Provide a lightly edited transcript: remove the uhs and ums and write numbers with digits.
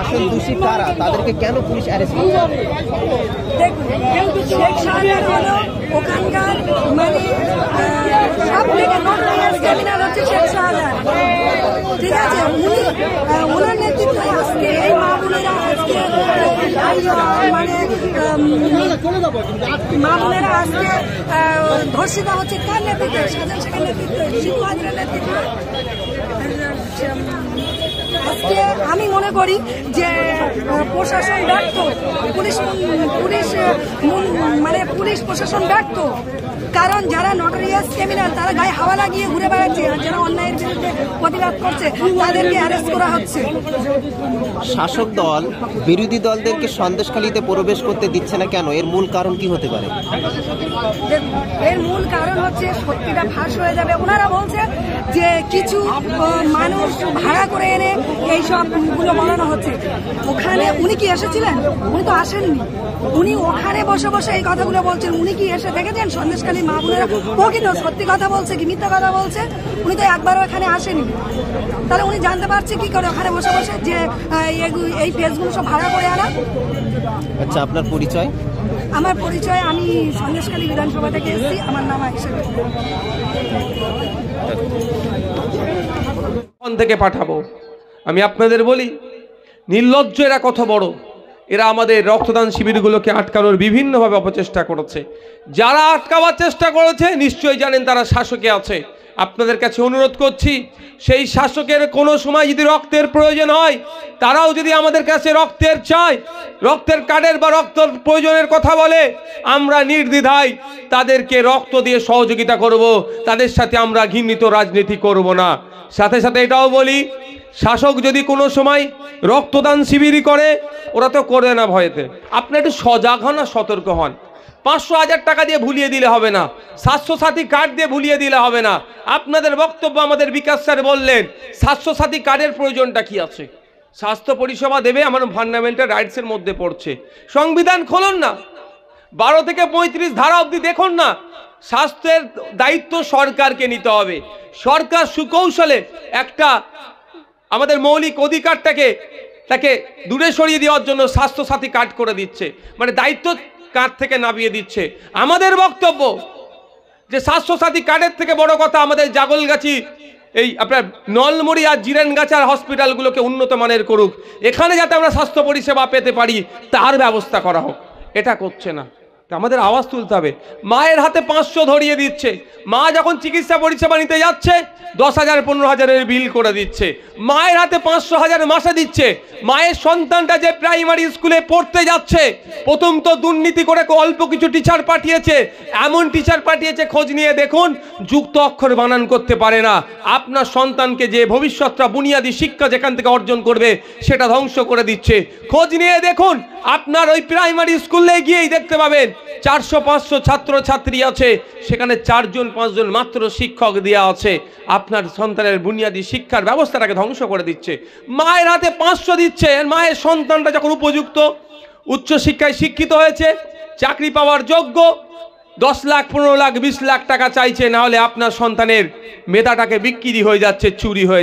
আসল দোষী কারা, তাদেরকে কেন পুলিশ অ্যারেস্ট করছে? দেখুন, যেহেতু শেখ শাহজাহান হলো ওখানকার মানে সব থেকে নটোরিয়াস ক্রিমিনাল হচ্ছে শেখ শাহজাহান, ঠিক আছে। ওনার নেতৃত্বে আজকে এই মা বোনেরা আজকে মানে মা বোনেরা আজকে ধর্ষিত হচ্ছে। কার নেতৃত্বে? শাহজাহান শেখের নেতৃত্বে, শিশু হাজরার নেতৃত্বে। আজকে আমি মনে করি যে প্রশাসন ব্যর্থ, পুলিশ প্রশাসন ব্যর্থ। কারণ যারা নটোরিয়াস ক্রিমিনাল তারা গায়ে হাওয়া লাগিয়ে ঘুরে বেড়াচ্ছে, আর যারা অন্যায়ের বিরুদ্ধে প্রতিবাদ করছে তাদেরকে অ্যারেস্ট করা হচ্ছে। শাসক দল বিরোধী দলদেরকে সন্দেশখালীতে প্রবেশ করতে দিচ্ছে না কেন? এর মূল কারণ কি হতে পারে? এর মূল কারণ হচ্ছে সত্যিটা ফাঁস হয়ে যাবে। ওনারা বলছে যে কিছু মানুষ ভাড়া করে এনে এই সবগুলো বলানো হচ্ছে। ওখানে উনি কি এসেছিলেন? উনি তো আসেননি। উনি ওখানে বসে বসে এই কথাগুলো বলছেন। উনি কি এসে দেখেছেন সন্দেশখালী মা বোনেরা ও কিন্তু সত্যি কথা বলছে কি মিথ্যা কথা বলছে? উনি তো একবারও এখানে আসেনি। তাহলে উনি জানতে পারছে কি করে ওখানে বসে বসে যে এই পেজগুলো সব ভাড়া করে আনা? আচ্ছা, আপনার পরিচয়? আমার পরিচয়, আমি সন্দেশখালী বিধানসভা থেকে এসেছি। আমার নাম আয়েশা থেকে পাঠাবো। আমি আপনাদের বলি, নির্লজ্জ এরা কত বড়। এরা আমাদের রক্তদান শিবিরগুলোকে আটকানোর বিভিন্নভাবে অপচেষ্টা করেছে। যারা আটকাবার চেষ্টা করেছে নিশ্চয়ই জানেন তারা শাসকে আছে। আপনাদের কাছে অনুরোধ করছি, সেই শাসকের কোনো সময় যদি রক্তের প্রয়োজন হয়, তারাও যদি আমাদের কাছে রক্তের চায়, রক্তের কার্ডের বা রক্তের প্রয়োজনের কথা বলে, আমরা নির্দ্বিধায় তাদেরকে রক্ত দিয়ে সহযোগিতা করব। তাদের সাথে আমরা ঘৃণিত রাজনীতি করব না। সাথে সাথে এটাও বলি, শাসক যদি কোনো সময় রক্তদান শিবিরই করে, ওরা তো করে না ভয়েতে। আপনি একটু সজাগ হন আর সতর্ক হন। 500-1000 টাকা দিয়ে ভুলিয়ে দিলে হবে না, স্বাস্থ্যসাথী কার্ড দিয়ে ভুলিয়ে দিলে হবে না। আপনাদের বক্তব্য আমাদের বিকাশ স্যার বললেন, স্বাস্থ্যসাথী কার্ডের প্রয়োজনটা কি আছে? স্বাস্থ্য পরিষেবা দেবে, আমার ফান্ডামেন্টাল রাইটসের মধ্যে পড়ছে। সংবিধান খুলুন না, 12 থেকে 35 ধারা অবধি দেখুন না। স্বাস্থ্যের দায়িত্ব সরকারকে নিতে হবে। সরকার সুকৌশলে একটা আমাদের মৌলিক অধিকারটাকে তাকে দূরে সরিয়ে দেওয়ার জন্য স্বাস্থ্যসাথী কার্ড করে দিচ্ছে, মানে দায়িত্ব কার্ড থেকে নামিয়ে দিচ্ছে। আমাদের বক্তব্য যে স্বাস্থ্যসাথী কার্ডের থেকে বড় কথা আমাদের জাগলগাছি, এই আপনার নলমুড়ি আর জিরেনগাছার হসপিটালগুলোকে উন্নত মানের করুক। এখানে যাতে আমরা স্বাস্থ্য পরিষেবা পেতে পারি তার ব্যবস্থা করা হোক। এটা করছে না, আমাদের আওয়াজ তুলতে হবে। মায়ের হাতে 500 ধরিয়ে দিচ্ছে। মা যখন চিকিৎসা পরিষেবা নিতে যাচ্ছে 10,000 15,000-এর বিল করে দিচ্ছে। মায়ের হাতে 500,000 মাসে দিচ্ছে। মায়ের সন্তানটা যে প্রাইমারি স্কুলে পড়তে যাচ্ছে, প্রথম তো দুর্নীতি করে অল্প কিছু টিচার পাঠিয়েছে, এমন টিচার পাঠিয়েছে খোঁজ নিয়ে দেখুন যুক্ত অক্ষর বানান করতে পারে না। আপনার সন্তানকে যে ভবিষ্যৎটা বুনিয়াদী শিক্ষা যেখান থেকে অর্জন করবে সেটা ধ্বংস করে দিচ্ছে। খোঁজ নিয়ে দেখুন, আপনার ওই প্রাইমারি স্কুলে গিয়েই দেখতে পাবেন 400-500 ছাত্রছাত্রী আছে, সেখানে 4-5 মাত্র শিক্ষক দেওয়া আছে। আপনার সন্তানের বুনিয়াদী শিক্ষার ব্যবস্থাটাকে ধ্বংস করে দিচ্ছে। মায়ের হাতে 500 দিচ্ছে, মায়ের সন্তানটা যখন উপযুক্ত উচ্চশিক্ষায় শিক্ষিত হয়েছে, চাকরি পাওয়ার যোগ্য, 10 লাখ 15 লাখ 20 লাখ টাকা চাইছে, না হলে আপনার সন্তানের মেধাটাকে বিক্রি হয়ে যাচ্ছে, চুরি হয়ে যাচ্ছে।